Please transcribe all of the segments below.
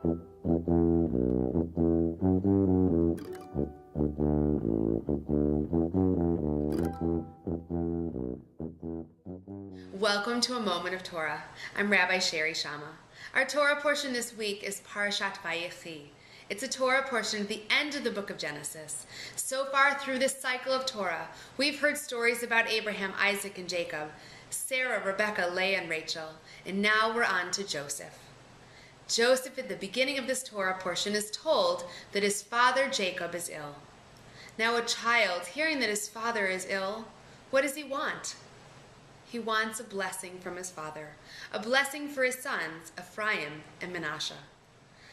Welcome to a Moment of Torah. I'm Rabbi Shari Shamah. Our Torah portion this week is Parashat Vayechi. It's a Torah portion at the end of the book of Genesis. So far through this cycle of Torah, we've heard stories about Abraham, Isaac, and Jacob, Sarah, Rebecca, Leah, and Rachel, and now we're on to Joseph. Joseph, at the beginning of this Torah portion, is told that his father Jacob is ill. Now a child, hearing that his father is ill, what does he want? He wants a blessing from his father, a blessing for his sons, Ephraim and Manasseh.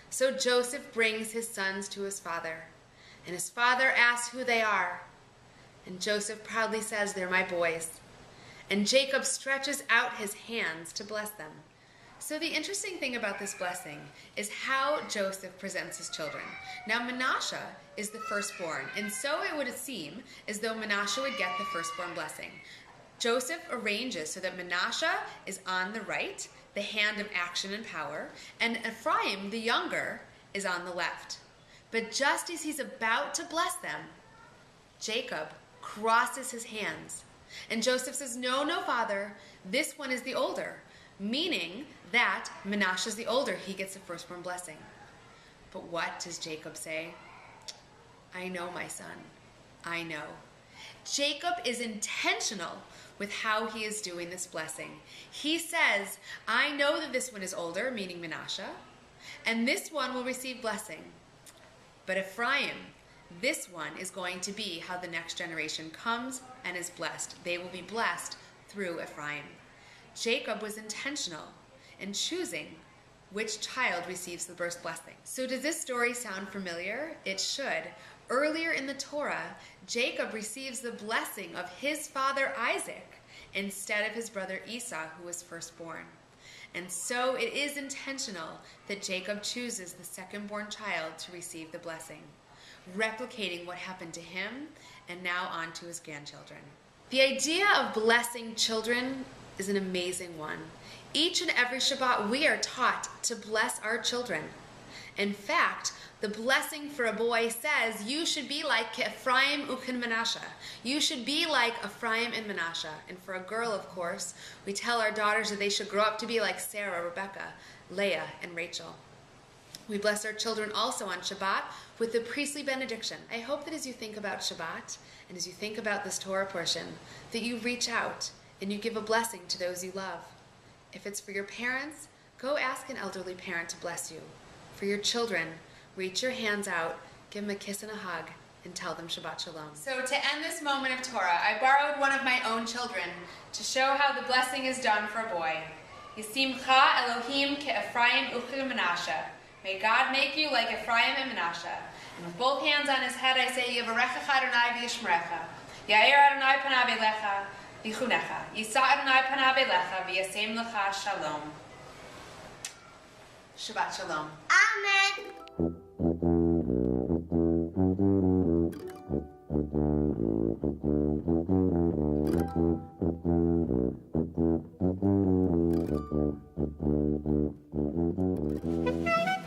So Joseph brings his sons to his father, and his father asks who they are. And Joseph proudly says, "They're my boys." And Jacob stretches out his hands to bless them. So the interesting thing about this blessing is how Joseph presents his children. Now Manasseh is the firstborn, and so it would seem as though Manasseh would get the firstborn blessing. Joseph arranges so that Manasseh is on the right, the hand of action and power, and Ephraim, the younger, is on the left. But just as he's about to bless them, Jacob crosses his hands. And Joseph says, no, father, this one is the older, meaning that Manasseh is the older, he gets the firstborn blessing. But what does Jacob say? I know, my son, I know. Jacob is intentional with how he is doing this blessing. He says, I know that this one is older, meaning Manasseh, and this one will receive blessing. But Ephraim, this one is going to be how the next generation comes and is blessed. They will be blessed through Ephraim. Jacob was intentional in choosing which child receives the first blessing. So does this story sound familiar? It should. Earlier in the Torah, Jacob receives the blessing of his father Isaac instead of his brother Esau, who was firstborn. And so it is intentional that Jacob chooses the second-born child to receive the blessing, replicating what happened to him and now on to his grandchildren. The idea of blessing children is an amazing one. Each and every Shabbat, we are taught to bless our children. In fact, the blessing for a boy says, you should be like Ephraim and Manasseh. You should be like Ephraim and Manasseh. And for a girl, of course, we tell our daughters that they should grow up to be like Sarah, Rebecca, Leah, and Rachel. We bless our children also on Shabbat with the priestly benediction. I hope that as you think about Shabbat and as you think about this Torah portion, that you reach out and you give a blessing to those you love. If it's for your parents, go ask an elderly parent to bless you. For your children, reach your hands out, give them a kiss and a hug, and tell them Shabbat Shalom. So to end this moment of Torah, I borrowed one of my own children to show how the blessing is done for a boy. Yisimcha Elohim ke'Ephraim uchel Manasseh. May God make you like Ephraim and Manasseh. And with both hands on his head, I say, Yivarechecha Adonai v'yishmerecha. Ya'er Adonai panav elecha v'yichunecha. Yisa Adonai panav elecha v'yasem lecha shalom. Shabbat Shalom. Amen. Thank you.